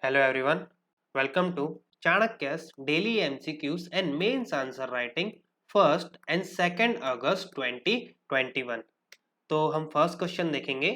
Hello everyone, welcome to Chanakya's daily MCQs and mains answer writing 1st and 2nd August 2021। तो हम first question देखेंगे।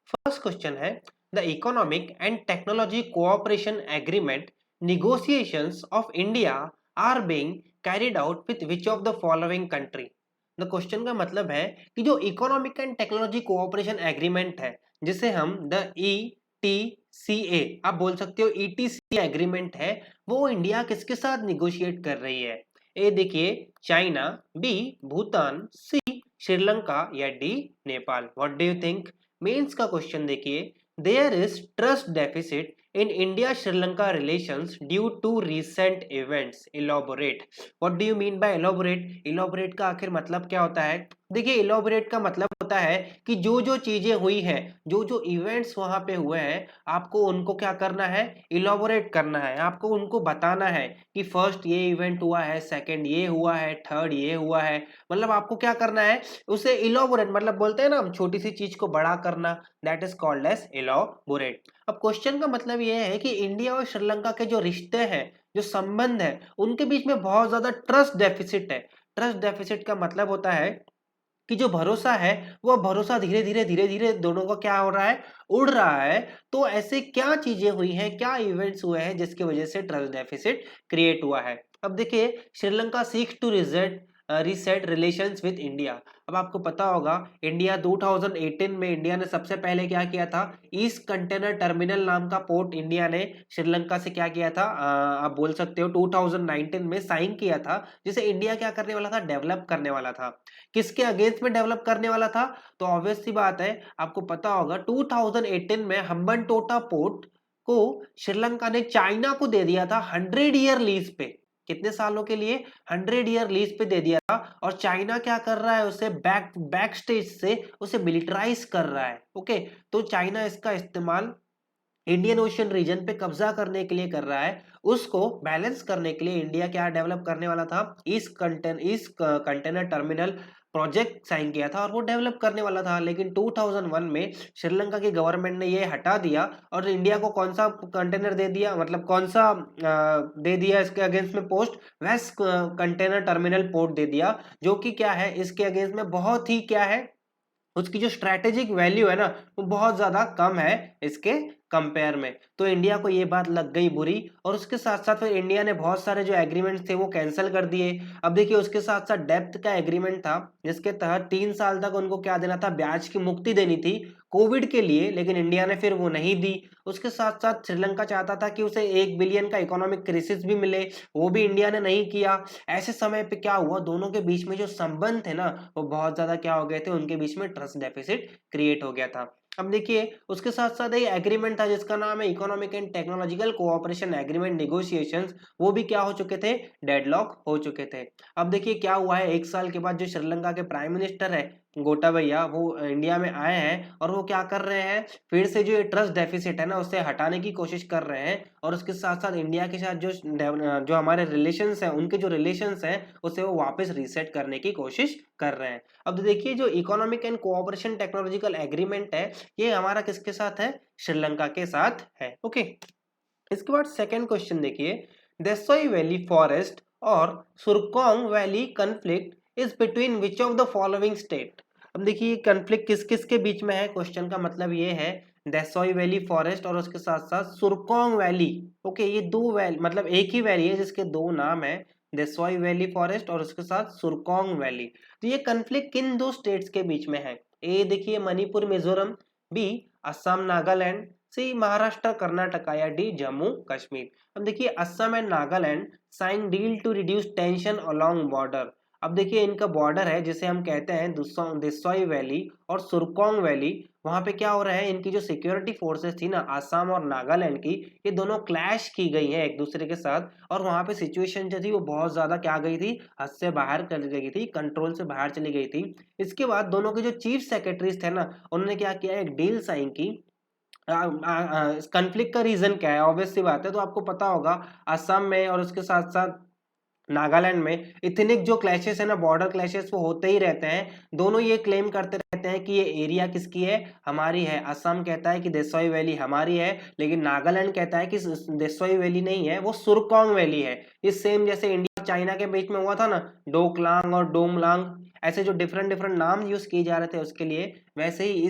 First question है the economic and technology cooperation agreement negotiations of India are being carried out with which of the following country। The question का मतलब है कि जो economic and technology cooperation agreement है जिसे हम द ETCA आप बोल सकते हो ETCA एग्रीमेंट है, वो इंडिया किसके साथ निगोशिएट कर रही है। ए देखिए China, B Bhutan, C Sri Lanka या D Nepal. What do you think. Mains का क्वेश्चन देखिए there is trust deficit in India Sri Lanka relations due to recent events. Elaborate. What do you mean by elaborate. Elaborate का आखिर मतलब क्या होता है। देखिए इलॉबोरेट का मतलब होता है कि जो जो चीजें हुई हैं, जो जो इवेंट्स वहां पे हुए हैं, आपको उनको क्या करना है, इलॉबोरेट करना है। आपको उनको बताना है कि फर्स्ट ये इवेंट हुआ है, सेकंड ये हुआ है, थर्ड ये हुआ है। मतलब आपको क्या करना है, उसे इलॉबोरेट, मतलब बोलते हैं ना हम छोटी सी चीज को बड़ा करना, दैट इज कॉल्ड एज इलॉबोरेट। अब क्वेश्चन का मतलब ये है कि इंडिया और श्रीलंका के जो रिश्ते हैं, जो संबंध है, उनके बीच में बहुत ज्यादा ट्रस्ट डेफिसिट है। ट्रस्ट डेफिसिट का मतलब होता है कि जो भरोसा है वो भरोसा धीरे धीरे दोनों का क्या हो रहा है, उड़ रहा है। तो ऐसे क्या चीजें हुई हैं, क्या इवेंट्स हुए हैं जिसकी वजह से ट्रस्ट डेफिसिट क्रिएट हुआ है। अब देखिए Sri Lanka seeks to reset relations with India. अब आपको पता होगा इंडिया 2018 में इंडिया ने सबसे पहले क्या किया था, ईस्ट कंटेनर टर्मिनल नाम का पोर्ट इंडिया ने श्रीलंका से क्या किया था, आप बोल सकते हो 2019 में साइन किया था, जिसे इंडिया क्या करने वाला था, डेवलप करने वाला था। किसके अगेंस्ट में डेवलप करने वाला था, तो ऑब्वियस सी बात है आपको पता होगा 2018 में हम्बनटोटा पोर्ट को श्रीलंका ने चाइना को दे दिया था 100 ईयर लीज पे। कितने सालों के लिए, 100 ईयर लीज पे दे दिया था। और चाइना क्या कर रहा है, उसे बैक स्टेज से उसे मिलिटराइज कर रहा है। ओके, तो चाइना इसका इस्तेमाल इंडियन ओशियन रीजन पे कब्जा करने के लिए कर रहा है। उसको बैलेंस करने के लिए इंडिया क्या डेवलप करने वाला था, east container terminal project sign किया था और वो डेवलप करने वाला था। लेकिन 2001 में श्रीलंका की गवर्नमेंट ने ये हटा दिया और इंडिया को कौन सा कंटेनर दे दिया, मतलब कौन सा दे दिया इसके अगेंस्ट में post, west container terminal port दे दिया, जो कि क्या है इसके अगेंस्ट में बहुत ही क्या है, उसकी जो स्ट्रेटेजिक वैल्यू है ना, वो बहुत ज्यादा कम है इसके कंपेयर में। तो इंडिया को ये बात लग गई बुरी, और उसके साथ साथ फिर इंडिया ने बहुत सारे जो एग्रीमेंट थे वो कैंसिल कर दिए। अब देखिए उसके साथ साथ डेप्थ का एग्रीमेंट था, जिसके तहत 3 साल तक उनको क्या देना था, ब्याज की मुक्ति देनी थी कोविड के लिए, लेकिन इंडिया ने फिर वो नहीं दी। उसके साथ साथ श्रीलंका चाहता था कि उसे 1 बिलियन का इकोनॉमिक क्राइसिस भी मिले, वो भी इंडिया ने नहीं किया। ऐसे समय पे क्या हुआ, दोनों के बीच में जो संबंध थे ना, वो बहुत ज्यादा क्या हो गए थे, उनके बीच में ट्रस्ट डेफिसिट क्रिएट हो गया था। अब देखिए उसके साथ साथ एक एग्रीमेंट था जिसका नाम है economic and technological cooperation agreement negotiations, वो भी क्या हो चुके थे, डेडलॉक हो चुके थे। अब देखिए क्या हुआ है, 1 साल के बाद जो श्रीलंका के प्राइम मिनिस्टर है गोटाबया, वो इंडिया में आए हैं और वो क्या कर रहे हैं, फिर से जो ये ट्रस्ट डेफिसिट है ना उसे हटाने की कोशिश कर रहे हैं। और उसके साथ साथ इंडिया के साथ जो हमारे रिलेशंस हैं, उनके जो रिलेशंस हैं उसे वो वापस रीसेट करने की कोशिश कर रहे हैं। अब देखिए जो economic and cooperation technological agreement है, ये हमारा किसके साथ है, श्रीलंका के साथ है। ओके, इसके बाद सेकंड क्वेश्चन देखिए, देसोई वैली फॉरेस्ट और Surkong valley conflict is between which of the following state. अब देखिए कन्फ्लिक्ट किस किस के बीच में है, क्वेश्चन का मतलब ये है देसोई वैली फॉरेस्ट और उसके साथ साथ सुरकोंग वैली। ओके, ये दो वैली, मतलब एक ही वैली है जिसके दो नाम है, देसोई वैली फॉरेस्ट और उसके साथ सुरकोंग वैली। तो ये कन्फ्लिक्ट किन दो स्टेट्स के बीच में है, ए देखिए मणिपुर मिजोरम, बी असम नागालैंड, सी महाराष्ट्र कर्नाटका या डी जम्मू कश्मीर। अब देखिए Assam and Nagaland sign deal to reduce tension along border. अब देखिए इनका बॉर्डर है जिसे हम कहते हैं दिसोई वैली और सुरकोंग वैली, वहां पे क्या हो रहा है, इनकी जो सिक्योरिटी फोर्सेस थी ना असम और नागालैंड की, ये दोनों क्लैश की गई है एक दूसरे के साथ। और वहां पे सिचुएशन जो थी वो बहुत ज्यादा क्या गई थी, हद से बाहर चली गई थी, कंट्रोल से बाहर चली गई थी। इसके बाद दोनों के जो चीफ सेक्रेटरीज थे ना, उन्होंने क्या किया, एक डील साइन की। कन्फ्लिक्ट का रीजन क्या है, ऑब्वियस सी बात है, तो आपको पता होगा असम में और उसके साथ साथ नागालैंड में इथनिक जो क्लैशेस है ना, बॉर्डर क्लैशेस, वो होते ही रहते हैं। दोनों ये क्लेम करते रहते हैं कि ये एरिया किसकी है, हमारी है। असम कहता है कि देसोई वैली हमारी है, लेकिन नागालैंड कहता है कि देसोई वैली नहीं है, वो सुरकोंग वैली है। इस सेम जैसे इंडिया चाइना के बीच में हुआ था ना, डोकलांग और डोमलांग, ऐसे जो डिफरेंट डिफरेंट नाम यूज किए जा रहे थे उसके लिए, वैसे ही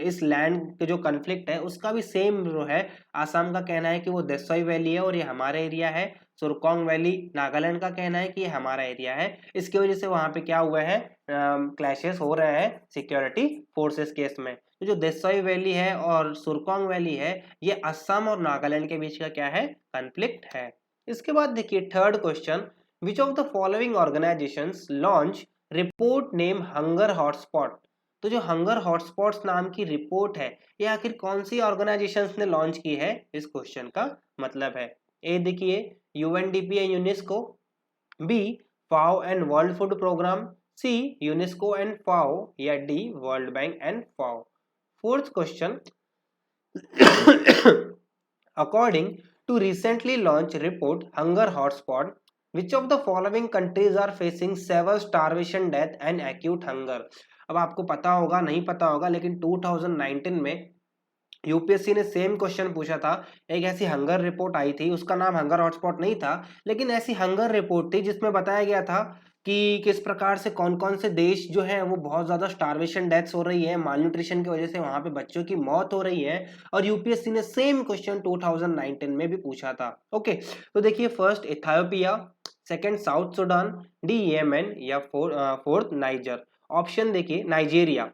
इस लैंड के जो कन्फ्लिक्ट है उसका भी सेम जो है, आसाम का कहना है कि वो देसोई वैली है और ये हमारा एरिया है। सुरकोंग वैली नागालैंड का कहना है कि ये हमारा एरिया है। इसकी वजह से वहां पे क्या हुआ है, क्लैशेस हो रहे हैं सिक्योरिटी फोर्सेस केस में। तो जो देसोई वैली है और सुरकोंग वैली है, ये असम और नागालैंड के बीच का क्या है, कन्फ्लिक्ट है। इसके बाद देखिए third question, which of the following organisations launch report name hunger hotspot. तो जो हंगर हॉटस्पॉट्स नाम की रिपोर्ट है, ये आखिर कौन सी ऑर्गेनाइजेशंस ने लॉन्च की है, इस क्वेश्चन का मतलब है। ए देखिए UNDP and UNESCO, B FAO and world food programme, C UNESCO and FAO, या D world bank and FAO. Fourth question, according to recently launched report hunger hotspot, which of the following countries are facing severe starvation death and acute hunger। अब आपको पता होगा नहीं पता होगा, लेकिन 2019 में यूपीएससी ने सेम क्वेश्चन पूछा था। एक ऐसी हंगर रिपोर्ट आई थी, उसका नाम हंगर हॉटस्पॉट नहीं था, लेकिन ऐसी हंगर रिपोर्ट थी जिसमें बताया गया था कि किस प्रकार से कौन कौन से देश जो है वो बहुत ज्यादा स्टारवेशन डेथ्स हो रही है, मालन्यूट्रिशन की वजह से वहां पे बच्चों की मौत हो रही है। और यूपीएससी ने सेम क्वेश्चन 2019 में भी पूछा था। ओके, तो देखिए first Ethiopia, second south Sudan, D Yemen, या फोर्थ नाइजर। ऑप्शन देखिए नाइजेरिया,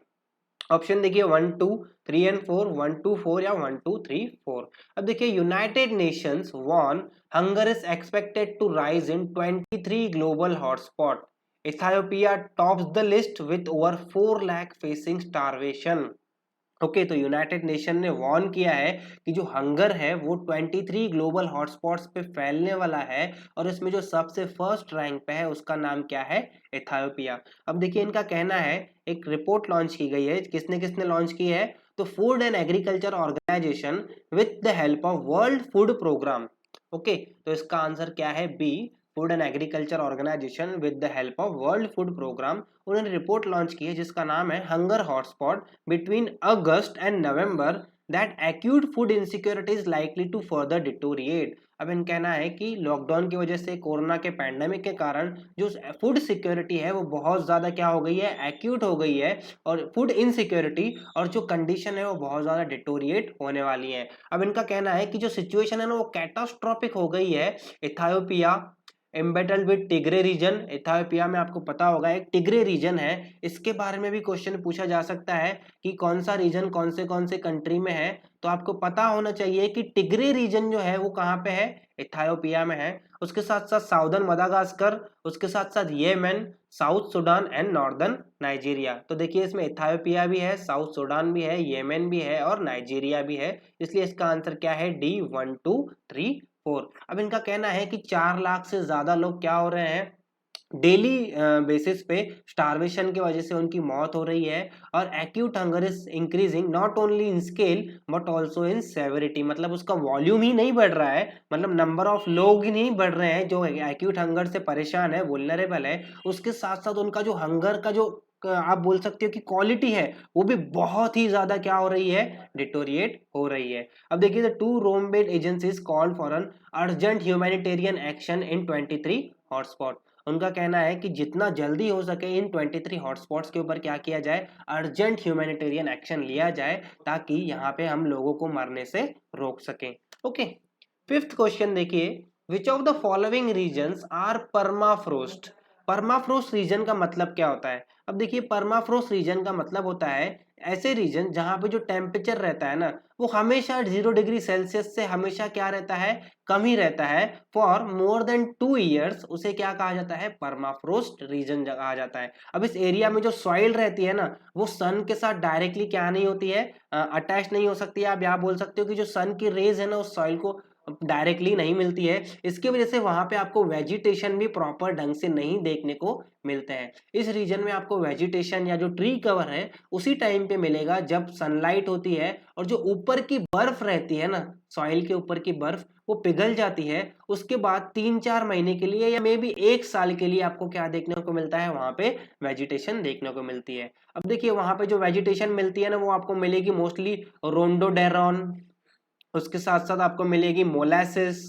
ऑप्शन देखिए 1 2 3 एंड 4, 1 2 4 या 1 2 3 4। अब देखिए United Nations warn hunger is expected to rise in 23 global hotspot, Ethiopia tops the list with over 4 lakh facing starvation. Okay, तो United Nation ने warn किया है कि जो हंगर है वो 23 ग्लोबल हॉटस्पॉट्स पे फैलने वाला है, और इसमें जो सबसे फर्स्ट रैंक पे है उसका नाम क्या है, इथियोपिया। अब देखिए इनका कहना है, एक रिपोर्ट लॉन्च की गई है, किसने किसने लॉन्च की है, तो food and agriculture organisation with the help of world food programme. Okay, तो इसका आंसर क्या है, B food and agriculture organisation with the help of world food programme. उन्होंने रिपोर्ट लॉन्च की है जिसका नाम है hunger hotspot between August and November, that acute food insecurity is likely to further deteriorate. अब इन कहना है कि लॉकडाउन की वजह से, कोरोना के पैंडेमिक के कारण जो फूड सिक्योरिटी है वो बहुत ज्यादा क्या हो गई है, एक्यूट हो गई है, और फूड इनसिक्योरिटी और जो कंडीशन है वो बहुत ज्यादा डिटोरिएट होने वाली है। अब इनका कहना है कि जो सिचुएशन है ना वो कैटास्ट्रोफिक हो गई है। Ethiopia embedded with Tigray region, Ethiopia में आपको पता होगा एक टिग्रे रीजन है, इसके बारे में भी क्वेश्चन पूछा जा सकता है कि कौन सा रीजन कौन से कंट्री में है। तो आपको पता होना चाहिए कि टिग्रे रीजन जो है वो कहाँ पे है, इथियोपिया में है। उसके साथ साथ साउदर्न मदागास्कर, उसके साथ साथ Yemen, south Sudan and northern Nigeria. तो देखिए इसमें इथियोपिया भी है, साउथ सुडान भी है, येमेन भी है और नाइजीरिया भी है, इसलिए इसका आंसर क्या है, डी 1 2 3 4। अब इनका कहना है कि 4 लाख से ज्यादा लोग क्या हो रहे हैं, डेली बेसिस पे स्टारवेशन की वजह से उनकी मौत हो रही है। और acute hunger is increasing not only in scale but also in severity, मतलब उसका वॉल्यूम ही नहीं बढ़ रहा है, मतलब नंबर ऑफ लोग ही नहीं बढ़ रहे हैं जो एक्यूट हंगर से परेशान है, वुल्नरेबल है, उसके साथ साथ उनका जो हंगर का जो आप बोल सकते हो कि क्वालिटी है वो भी बहुत ही ज्यादा क्या हो रही है, डिटोरिएट हो रही है। अब देखिए the two Rome based agencies called for an urgent humanitarian action in 23 hotspot. उनका कहना है कि जितना जल्दी हो सके इन 23 हॉटस्पॉट्स के ऊपर क्या किया जाए, अर्जेंट ह्यूमैनिटेरियन एक्शन लिया जाए, ताकि यहाँ पे हम लोगों को मरने से रोक सकें। ओके, फिफ्थ क्वेश्चन देखिए, which of the following regions are permafrost. Permafrost region का मतलब क्या होता है। अब देखिए परमाफ्रोस्ट रीजन का मतलब होता है ऐसे रीजन जहां पे जो टेम्परेचर रहता है ना वो हमेशा 0 डिग्री सेल्सियस से हमेशा क्या रहता है, कम ही रहता है, फॉर मोर देन 2 ईयर्स, उसे क्या कहा जाता है, परमाफ्रोस्ट रीजन कहा जाता है। अब इस एरिया में जो सॉइल रहती है ना वो सन के साथ डायरेक्टली क्या नहीं होती है, अटैच नहीं हो सकती है। आप यहाँ बोल सकते हो कि जो सन की रेज है ना उस सॉइल को डायरेक्टली नहीं मिलती है। इसकी वजह से वहां पे आपको वेजिटेशन भी प्रॉपर ढंग से नहीं देखने को मिलते हैं। इस रीजन में आपको वेजिटेशन या जो ट्री कवर है उसी टाइम पे मिलेगा जब सनलाइट होती है और जो ऊपर की बर्फ रहती है ना, सॉइल के ऊपर की बर्फ वो पिघल जाती है। उसके बाद 3-4 महीने के लिए या मे बी 1 साल के लिए आपको क्या देखने को मिलता है, वहां पे वेजिटेशन देखने को मिलती है। अब देखिए वहां पे जो वेजिटेशन मिलती है ना वो आपको मिलेगी मोस्टली रोंडोडेरॉन, उसके साथ साथ आपको मिलेगी मोलासिस,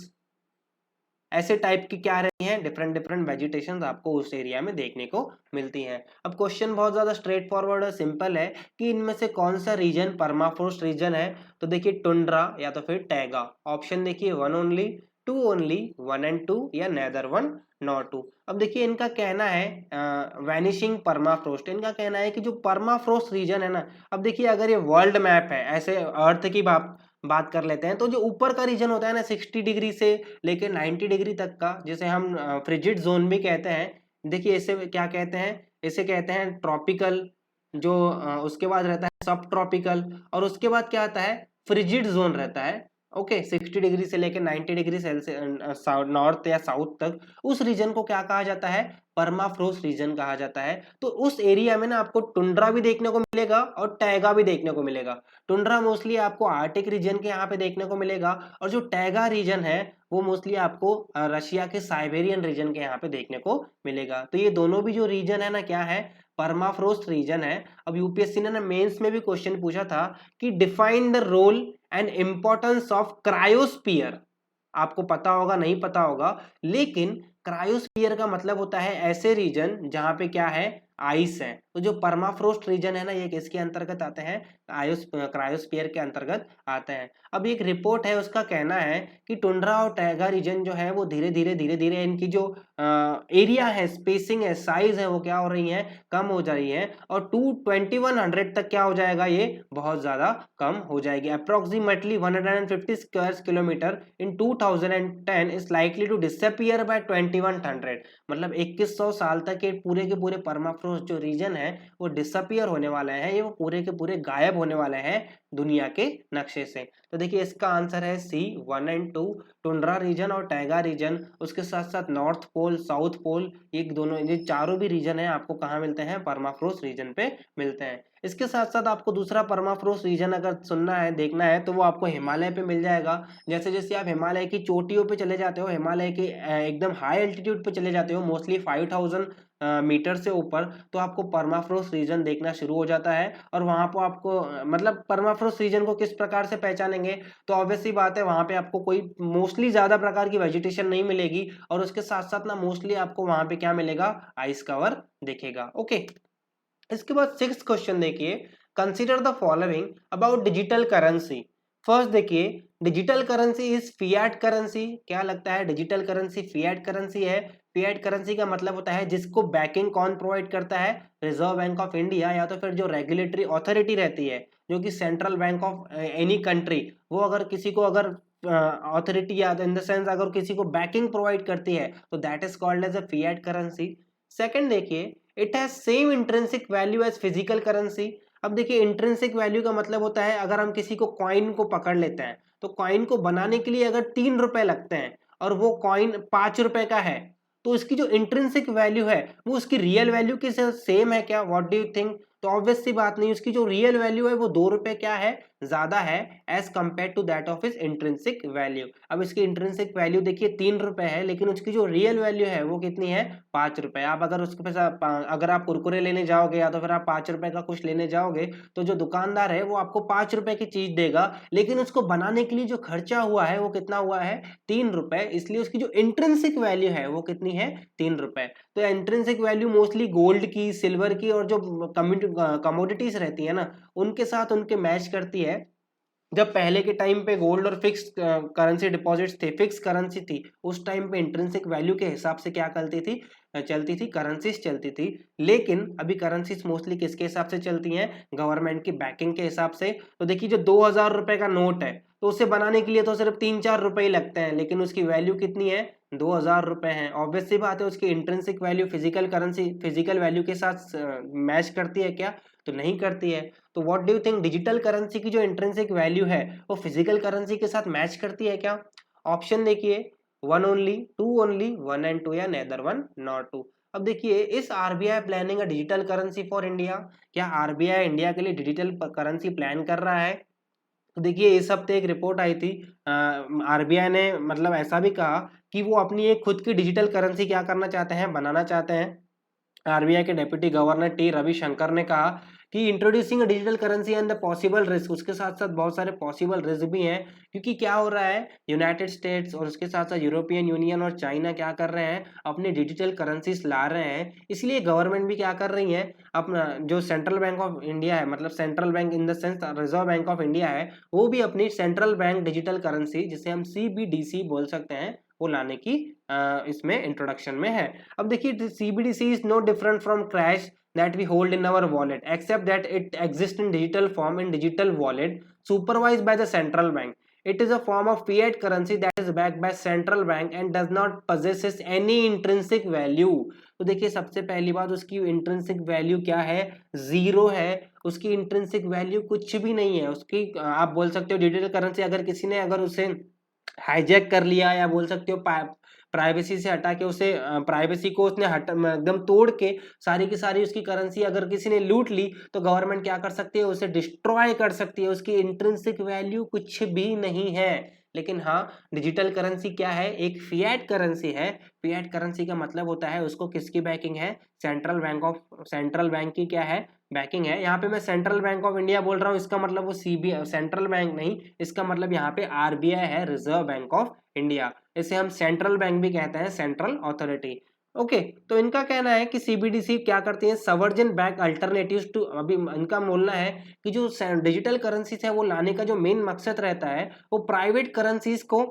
ऐसे टाइप की क्या रही हैं, डिफरेंट डिफरेंट वेजिटेशन आपको उस एरिया में देखने को मिलती हैं। अब क्वेश्चन बहुत ज्यादा स्ट्रेट फॉरवर्ड और सिंपल है कि इनमें से कौन सा रीजन परमाफ्रोस्ट रीजन है। तो देखिए टुंड्रा या तो फिर टैगा। ऑप्शन देखिए 1 ओनली, 2 ओनली, 1 एंड 2 या नेदर 1 नॉट 2। अब देखिए इनका कहना है वैनिशिंग परमाफ्रोस्ट, इनका कहना है कि जो परमाफ्रोस्ट रीजन है ना, अब देखिए अगर ये वर्ल्ड मैप है, ऐसे अर्थ की बात कर लेते हैं, तो जो ऊपर का रीजन होता है ना 60 डिग्री से लेके 90 डिग्री तक का, जिसे हम फ्रिजिड जोन भी कहते हैं। देखिए इसे क्या कहते हैं, इसे कहते हैं ट्रॉपिकल, जो उसके बाद रहता है सब ट्रॉपिकल, और उसके बाद क्या आता है, फ्रिजिड जोन रहता है। ओके 60 डिग्री से लेकर 90 डिग्री सेल्सियस नॉर्थ या साउथ तक, उस रीजन को क्या कहा जाता है, परमाफ्रोस्ट रीजन कहा जाता है। तो उस एरिया में ना आपको टुंड्रा भी देखने को मिलेगा और टैगा भी देखने को मिलेगा। टुंड्रा मोस्टली आपको आर्टिक रीजन के यहाँ पे देखने को मिलेगा, और जो टैगा रीजन है वो मोस्टली आपको रशिया के साइबेरियन रीजन के यहाँ पे देखने को मिलेगा। तो ये दोनों भी जो रीजन है ना क्या है, परमाफ्रोस्ट रीजन है। अब यूपीएससी ने ना मेंस में भी क्वेश्चन पूछा था कि define the role and importance of cryosphere. आपको पता होगा नहीं पता होगा, लेकिन क्रायोस्फीयर का मतलब होता है ऐसे रीजन जहां पे क्या है, आइस है। तो जो परमाफ्रोस्ट रीजन है ना ये किसके अंतर्गत आते हैं, क्रायोस्फीयर के अंतर्गत आते हैं। अब एक रिपोर्ट है उसका कहना है कि टुंड्रा और टैगा रीजन जो है वो धीरे धीरे इनकी जो एरिया है, स्पेसिंग है, साइज है, वो क्या हो रही है, कम हो जा रही है, और 2100 तक क्या हो जाएगा, ये बहुत ज्यादा कम हो जाएगी। Approximately 150 square kilometre in 2010 is likely to disappear by 2100। मतलब 2100 साल तक ये पूरे के पूरे परमाफ्रोस्ट जो रीजन है वो डिसअपियर होने वाले हैं, ये वो पूरे के पूरे गायब होने वाले हैं दुनिया के नक्शे से। तो देखिए इसका आंसर है सी 1 एंड 2, टुंड्रा रीजन और टैगा रीजन। उसके साथ साथ नॉर्थ पोल, साउथ पोल, ये दोनों, ये चारों भी रीजन है आपको कहाँ मिलते हैं, परमाफ्रोस्ट रीजन पे मिलते हैं। इसके साथ साथ आपको दूसरा परमाफ्रोस्ट रीजन अगर सुनना है, देखना है, तो वो आपको हिमालय पे मिल जाएगा। जैसे जैसे आप हिमालय की चोटियों पे चले जाते हो, हिमालय के एकदम हाई एल्टीट्यूड पे चले जाते हो, मोस्टली 5000 मीटर से ऊपर, तो आपको परमाफ्रोस्ट रीजन देखना शुरू हो जाता है। और वहां पर आपको मतलब परमाफ्रोस्ट रीजन को किस प्रकार से पहचानेंगे, तो ऑब्वियसली बात है वहां पे आपको कोई मोस्टली ज्यादा प्रकार की वेजिटेशन नहीं मिलेगी, और उसके साथ साथ ना मोस्टली आपको वहां पे क्या मिलेगा, आइस कवर दिखेगा। ओके इसके बाद 6th क्वेश्चन देखिए, consider the following about digital currency. First देखिए, digital currency is fiat currency. क्या लगता है, डिजिटल करेंसी फिएट करेंसी है। फिएट करेंसी का मतलब होता है जिसको बैकिंग कौन प्रोवाइड करता है, रिजर्व बैंक ऑफ इंडिया, या तो फिर जो रेगुलेटरी अथॉरिटी रहती है, जो कि central bank of any country, वो अगर किसी को अगर अथॉरिटी या इन द सेंस अगर किसी को बैकिंग प्रोवाइड करती है तो that is called as a fiat currency. Second देखिए, it has same intrinsic value as physical currency. अब देखिए इंट्रिंसिक वैल्यू का मतलब होता है अगर हम किसी को कॉइन को पकड़ लेते हैं, तो कॉइन को बनाने के लिए अगर 3 रुपए लगते हैं और वो कॉइन 5 रुपए का है, तो इसकी जो इंट्रिंसिक वैल्यू है वो उसकी रियल वैल्यू के साथ सेम है क्या, व्हाट डू यू थिंक। तो ऑब्वियस सी बात नहीं, उसकी जो रियल वैल्यू है वो 2 रुपए क्या है, ज्यादा है as compared to that of is intrinsic value. अब इसकी इंट्रिंसिक वैल्यू देखिए 3 रुपए है, लेकिन उसकी जो रियल वैल्यू है वो कितनी है, 5 रुपए। आप अगर उसके पैसा अगर आप कुरकुरे लेने जाओगे या तो फिर आप 5 रुपए का कुछ लेने जाओगे, तो जो दुकानदार है वो आपको 5 रुपए की चीज देगा, लेकिन उसको बनाने के लिए जो खर्चा हुआ है वो कितना हुआ है, 3 रुपए। इसलिए उसकी जो इंट्रिंसिक वैल्यू है वो कितनी है, 3 रुपए। तो इंट्रिंसिक वैल्यू मोस्टली गोल्ड की, सिल्वर की, और जो कमोडिटीज रहती है ना उनके साथ उनके मैच करती है। जब पहले के टाइम पे गोल्ड और फिक्स करेंसी डिपॉजिट्स थे, फिक्स करेंसी थी, उस टाइम पे इंट्रिंसिक वैल्यू के हिसाब से क्या चलती थी, करेंसीज चलती थी। लेकिन अभी करेंसीज मोस्टली किसके हिसाब से चलती हैं, गवर्नमेंट की बैकिंग के हिसाब से। तो देखिए जो 2000 रुपए का नोट है, तो उसे बनाने के लिए तो सिर्फ 3-4 रुपए ही लगते हैं, लेकिन उसकी वैल्यू कितनी है, 2000 रुपए है। ऑब्वियस सी बात है उसकी intrinsic value physical currency, physical value के साथ मैच करती है क्या, तो नहीं करती है। तो what do you think, digital currency की जो इंट्रिंसिक वैल्यू है वो फिजिकल करेंसी के साथ मैच करती है क्या। ऑप्शन देखिए 1 ओनली, 2 ओनली, 1 and 2 या नेदर 1 नॉर 2। अब देखिए इस RBI planning a digital currency for India, क्या आरबीआई इंडिया के लिए डिजिटल करेंसी प्लान कर रहा है? तो देखिए इस हफ्ते एक रिपोर्ट आई थी, आरबीआई ने मतलब ऐसा भी कहा कि वो अपनी एक खुद की डिजिटल करेंसी क्या करना चाहते हैं, बनाना चाहते हैं। आरबीआई के डेप्यूटी गवर्नर टी रविशंकर ने कहा कि introducing digital currency and the possible risk, उसके साथ साथ बहुत सारे पॉसिबल रिस्क भी हैं, क्योंकि क्या हो रहा है, यूनाइटेड स्टेट्स और उसके साथ साथ यूरोपियन यूनियन और चाइना क्या कर रहे हैं, अपनी डिजिटल करेंसीज ला रहे हैं। इसलिए गवर्नमेंट भी क्या कर रही है, अपना जो सेंट्रल बैंक ऑफ इंडिया है, मतलब central bank in the sense reserve bank of India है, वो भी अपनी सेंट्रल बैंक डिजिटल करेंसी जिसे हम सीबीडीसी बोल सकते हैं, वो लाने की इसमें इंट्रोडक्शन में है। अब देखिए CBDC is no different from cash that we hold in our wallet, except that it exists in digital form in digital wallet supervised by the central bank. It is a form of fiat currency that is backed by central bank and does not possesses any intrinsic value. तो देखिए सबसे पहली बात, उसकी intrinsic value क्या है, zero है। उसकी इंट्रिंसिक वैल्यू कुछ भी नहीं है। उसकी आप बोल सकते हो डिजिटल करेंसी अगर किसी ने अगर उसे हाईजैक कर लिया, या बोल सकते हो प्राइवेसी से हटा के उसे, प्राइवेसी को उसने एकदम तोड़ के सारी की सारी उसकी करेंसी अगर किसी ने लूट ली, तो गवर्नमेंट क्या कर सकती है, उसे डिस्ट्रॉय कर सकती है। उसकी इंट्रिंसिक वैल्यू कुछ भी नहीं है। लेकिन हाँ, डिजिटल करेंसी क्या है, एक फिएट करेंसी है। फिएट करेंसी का मतलब होता है उसको किसकी बैकिंग है, सेंट्रल बैंक की क्या है, बैकिंग है। यहाँ पे मैं सेंट्रल बैंक ऑफ इंडिया बोल रहा हूँ, इसका मतलब वो सीबीआई सेंट्रल बैंक नहीं, इसका मतलब यहाँ पे आरबीआई है, रिजर्व बैंक ऑफ इंडिया। इसे हम सेंट्रल बैंक भी कहते हैं, सेंट्रल अथॉरिटी। ओके, तो इनका कहना है कि सीबीडीसी क्या करती है, सवर्जिन बैंक अल्टरनेटिव्स टू, अभी इनका बोलना है कि जो डिजिटल करेंसीज है वो लाने का जो मेन मकसद रहता है, वो प्राइवेट करेंसीज को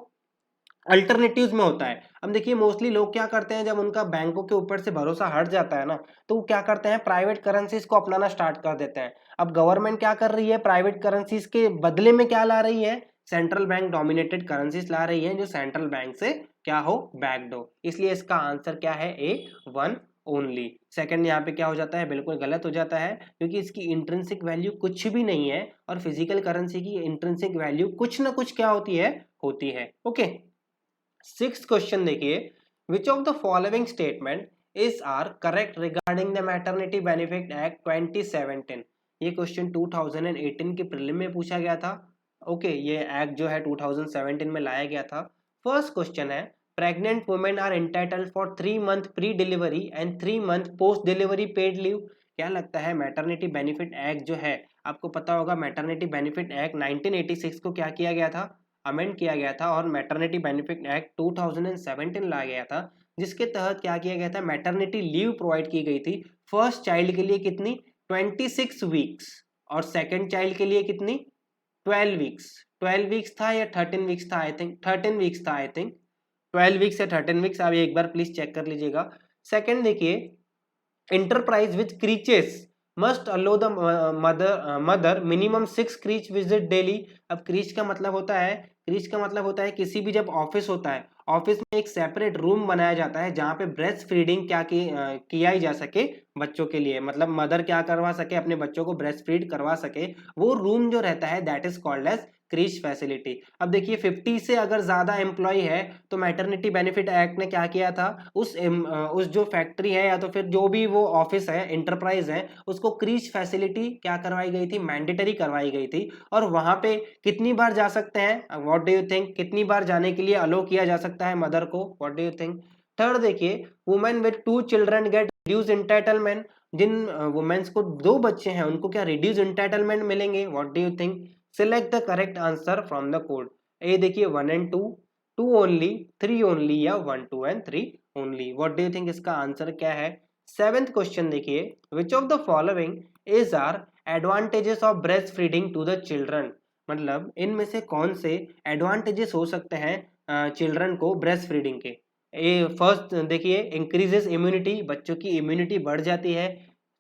अल्टरनेटिव्स में होता है। अब देखिए मोस्टली लोग क्या करते हैं, जब उनका बैंकों के ऊपर से भरोसा हट जाता है ना, तो वो क्या करते हैं, प्राइवेट करेंसीज को अपनाना स्टार्ट कर देते हैं। अब गवर्नमेंट क्या कर रही है, प्राइवेट करेंसीज के बदले में क्या ला रही है, सेंट्रल बैंक डोमिनेटेड करेंसीज ला रही है, जो सेंट्रल बैंक से क्या हो, बैक्ड हो। इसलिए इसका आंसर क्या है, A1 ओनली। सेकंड यहाँ पे क्या हो जाता है, बिल्कुल गलत हो जाता है, क्योंकि इसकी इंट्रिंसिक वैल्यू कुछ भी नहीं है, और फिजिकल करेंसी की इंट्रिंसिक वैल्यू कुछ ना कुछ क्या होती है। ओके, सिक्स्थ क्वेश्चन देखिए, which of the following statement is are correct regarding the maternity benefit act 2017। ये क्वेश्चन 2018 के प्रीलिम में पूछा गया था। ओके, ये एक्ट जो है 2017 में लाया गया था। फर्स्ट क्वेश्चन है, pregnant women are entitled for 3 month pre delivery and 3 month post delivery paid leave. क्या लगता है, मैटरनिटी बेनिफिट एक्ट जो है, आपको पता होगा मैटरनिटी बेनिफिट एक्ट 1986 को क्या किया गया था, अमेंड किया गया था, और मैटरनिटी बेनिफिट एक्ट 2017 लाया गया था, जिसके तहत क्या किया गया था, मैटरनिटी लीव प्रोवाइड की गई थी। फर्स्ट चाइल्ड के लिए कितनी, 26 वीक्स, और सेकंड चाइल्ड के लिए कितनी, 12 वीक्स। 12 वीक्स था या 13 वीक्स था, आई थिंक 13 वीक्स था, आई थिंक 12 वीक्स या 13 वीक्स, आप एक बार प्लीज चेक कर लीजिएगा। सेकंड देखिए, enterprise with creaches must allow the mother minimum 6 creech visit daily। अब क्रीच का मतलब होता है, क्रीच का मतलब होता है किसी भी जब ऑफिस होता है, ऑफिस में एक सेपरेट रूम बनाया जाता है जहाँ पे ब्रेस्ट फीडिंग किया ही जा सके बच्चों के लिए, मतलब मदर क्या करवा सके, अपने बच्चों को ब्रेस्ट फीड करवा सके, वो रूम जो रहता है that is called as creche facility. अब देखिए 50 से अगर ज्यादा एम्प्लॉय है, तो मैटरनिटी बेनिफिट एक्ट ने क्या किया था, उस जो फैक्ट्री है या तो फिर जो भी वो ऑफिस है, इंटरप्राइज है, उसको क्रीच फैसिलिटी क्या करवाई गई थी, मैंडेटरी करवाई गई थी। और वहां पे कितनी बार जा सकते हैं, व्हाट डू यू थिंक, कितनी बार जाने के लिए अलो किया जा सकता है मदर को, what do you think. Third देखिए, women with 2 children get reduce entitlement. जिन वुमेन्स को 2 बच्चे हैं उनको क्या रिड्यूस एंटाइटलमेंट मिलेंगे, what do you think. Select the correct answer from the code. A देखिए 1 and 2, 2 ओनली, 3 ओनली, या 1, 2 and 3 only. What do you think, इसका आंसर क्या है। सेवेंथ क्वेश्चन देखिए, which of the following is are advantages of breast feeding to the children. मतलब इनमें से कौन से एडवांटेजेस हो सकते हैं चिल्ड्रन को ब्रेस्ट फीडिंग के। ए फर्स्ट देखिए, इंक्रीजेस इम्यूनिटी, बच्चों की इम्यूनिटी बढ़ जाती है।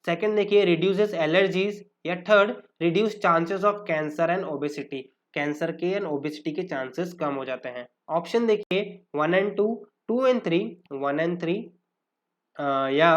सेकंड देखिए, रिड्यूसेस एलर्जीज, या third reduce chances of cancer and obesity, cancer के एंड ओबेसिटी के चांसेस कम हो जाते हैं। ऑप्शन देखिए 1 and 2, 2 and 3, 1 and 3, या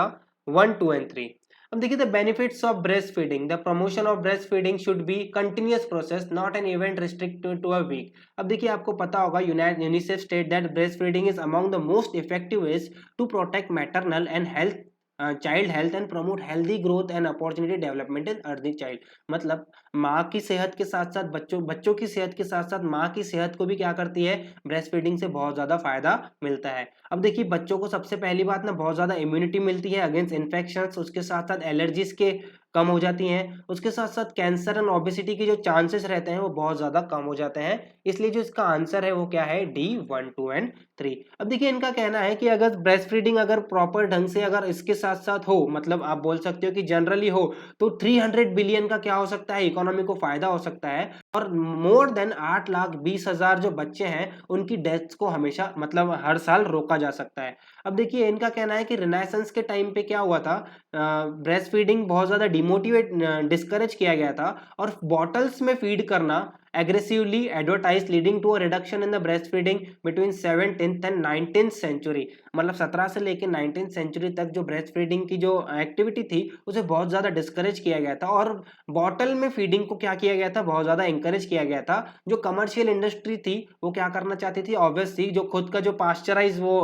1, 2 and 3। अब देखिए the benefits of breast feeding, the promotion of breast feeding should be continuous process not an event restricted to a week. अब देखिए आपको पता होगा UNICEF state that breast feeding is among the most effective ways to protect maternal and health child health and promote healthy growth and opportunity development in early child. मतलब माँ की सेहत के साथ साथ बच्चों की सेहत के साथ साथ माँ की सेहत को भी क्या करती है, ब्रेस्ट फीडिंग से बहुत ज्यादा फायदा मिलता है। अब देखिए बच्चों को सबसे पहली बात ना बहुत ज्यादा इम्यूनिटी मिलती है अगेंस्ट इन्फेक्शंस, उसके साथ साथ एलर्जीज के कम हो जाती हैं, उसके साथ साथ कैंसर एंड ओबेसिटी के जो चांसेस रहते हैं वो बहुत ज्यादा कम हो जाते हैं। इसलिए जो इसका आंसर है वो क्या है, डी 1, 2 एंड 3। अब देखिए इनका कहना है कि अगर ब्रेस्ट फीडिंग अगर प्रॉपर ढंग से अगर इसके साथ साथ हो, मतलब आप बोल सकते हो कि जनरली हो, तो 300 बिलियन का क्या हो सकता है, इकोनॉमी को फायदा हो सकता है। और मोर देन 8,20,000 जो बच्चे हैं उनकी डेथ्स को हमेशा मतलब हर साल रोका जा सकता है। अब देखिए इनका कहना है कि रिनाइसेंस के टाइम पे क्या हुआ था, ब्रेस्ट फीडिंग बहुत ज्यादा डिस्करेज किया गया था और बॉटल्स में फीड करना aggressively advertise leading to a reduction in the breast feeding between 17th and 19th century. मतलब 17 से लेकर 19th सेंचुरी तक जो ब्रेस्ट फीडिंग की जो एक्टिविटी थी उसे बहुत ज्यादा डिस्करेज किया गया था और बॉटल में फीडिंग को क्या किया गया था, बहुत ज्यादा इंकरेज किया गया था। जो कमर्शियल इंडस्ट्री थी वो क्या करना चाहती थी, ऑब्वियसली जो खुद का जो पास्चराइज वो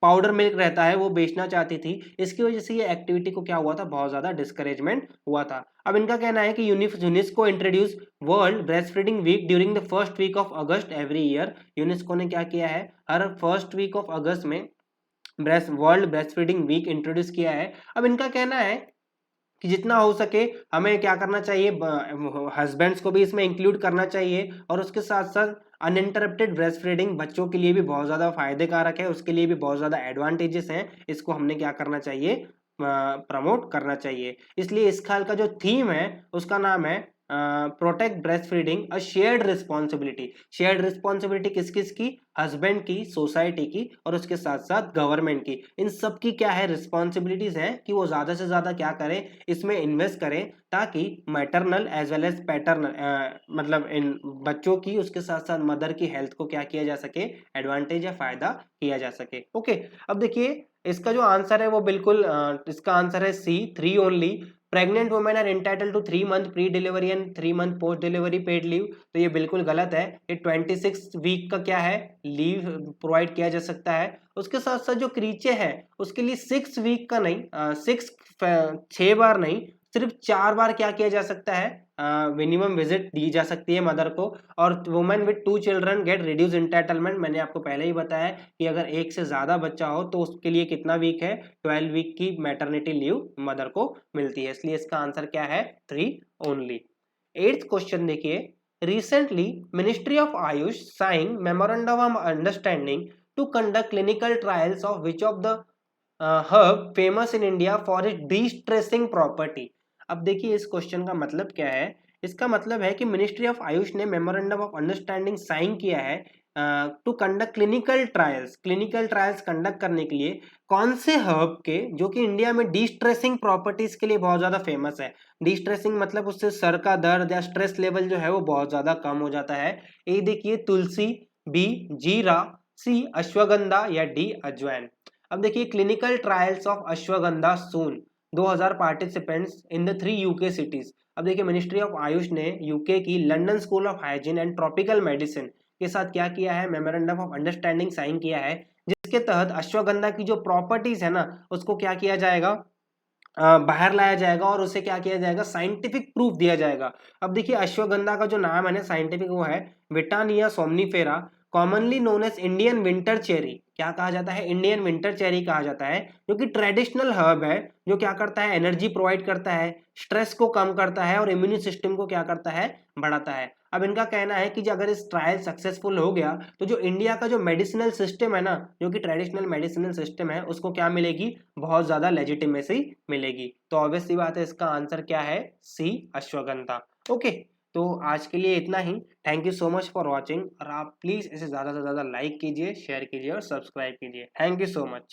पाउडर मिल्क रहता है वो बेचना चाहती थी। इसकी वजह से ये एक्टिविटी को क्या हुआ था, बहुत ज्यादा डिस्करेजमेंट हुआ था। अब इनका कहना है कि UNESCO introduce world breast feeding week during the first week of August every year. UNESCO ने क्या किया है, हर फर्स्ट वीक ऑफ अगस्त में world breast feeding week introduce किया है। अब इनका कहना है कि जितना हो सके हमें क्या करना चाहिए, हस्बैंड्स को भी इसमें इंक्लूड करना चाहिए और उसके साथ साथ अनइंटरप्टेड ब्रेस्ट फीडिंग बच्चों के लिए भी बहुत ज़्यादा फायदे कारक है, उसके लिए भी बहुत ज़्यादा एडवांटेजेस हैं। इसको हमने क्या करना चाहिए, प्रमोट करना चाहिए। इसलिए इस साल का जो थीम है उसका नाम है protect breast feeding a shared responsibility. Shared responsibility किस किस की, हस्बैंड की, सोसाइटी की और उसके साथ साथ गवर्नमेंट की। इन सब की क्या है, रिस्पॉन्सिबिलिटीज हैं कि वो ज्यादा से ज्यादा क्या करें, इसमें इन्वेस्ट करें ताकि maternal as well as paternal मतलब इन बच्चों की उसके साथ साथ मदर की हेल्थ को क्या किया जा सके, एडवांटेज या फायदा किया जा सके। ओके, अब देखिए इसका जो आंसर है वो बिल्कुल इसका आंसर है C 3 only. Pregnant women are entitled to 3 month pre delivery and 3 month post delivery paid leave. तो ये बिल्कुल गलत है। ये 26 वीक का क्या है, लीव प्रोवाइड किया जा सकता है। उसके साथ साथ जो क्रीचे है उसके लिए 6 वीक का नहीं, 6 बार नहीं, सिर्फ 4 बार क्या किया जा सकता है, मिनिमम विजिट दी जा सकती है मदर को। और women with 2 children get reduce entitlement. मैंने आपको पहले ही बताया कि अगर एक से ज्यादा बच्चा हो तो उसके लिए कितना वीक है, 12 वीक की मैटरनिटी लीव मदर को मिलती है। इसलिए इसका आंसर क्या है, 3 ओनली। 8th क्वेश्चन देखिए, recently ministry of Ayush sign memorandum of understanding to conduct clinical trials of which of the herb famous in India for it distressing property. अब देखिए इस क्वेश्चन का मतलब क्या है, इसका मतलब है कि मिनिस्ट्री ऑफ आयुष ने मेमोरेंडम ऑफ अंडरस्टैंडिंग साइन किया है to conduct clinical trials conduct करने के लिए कौन से हर्ब के, जो कि इंडिया में डिस्ट्रेसिंग प्रॉपर्टीज के लिए बहुत ज्यादा फेमस है। डिस्ट्रेसिंग मतलब उससे सर का दर्द या स्ट्रेस लेवल जो है वो बहुत ज्यादा कम हो जाता है। ए देखिए तुलसी, बी जीरा, सी अश्वगंधा या डी अजवाइन। अब देखिए clinical trials of ashwagandha soon 2000 participants in the 3 UK cities. अब देखिए मिनिस्ट्री ऑफ आयुष ने यूके की London school of hygiene and tropical medicine के साथ क्या किया है, मेमोरेंडम ऑफ अंडरस्टैंडिंग साइन किया है, जिसके तहत अश्वगंधा की जो प्रॉपर्टीज है ना उसको क्या किया जाएगा, बाहर लाया जाएगा और उसे क्या किया जाएगा, साइंटिफिक प्रूफ दिया जाएगा। अब देखिए अश्वगंधा का जो नाम है ना साइंटिफिक वो है withania somnifera, commonly known as Indian winter cherry. क्या कहा जाता है, इंडियन विंटर चेरी कहा जाता है, जो कि ट्रेडिशनल हर्ब है, जो क्या करता है, एनर्जी प्रोवाइड करता है, स्ट्रेस को कम करता है और इम्यून सिस्टम को क्या करता है, बढ़ाता है। अब इनका कहना है कि अगर इस ट्रायल सक्सेसफुल हो गया तो जो इंडिया का जो मेडिसिनल सिस्टम है ना, जो कि ट्रेडिशनल मेडिसिनल सिस्टम है, उसको क्या मिलेगी, बहुत ज्यादा लेजिटिमेसी मिलेगी। तो ऑब्वियसली बात है इसका आंसर क्या है, सी अश्वगंधा। ओके, तो आज के लिए इतना ही। Thank you so much for watching और आप प्लीज इसे ज्यादा से ज्यादा लाइक कीजिए, शेयर कीजिए और सब्सक्राइब कीजिए। Thank you so much.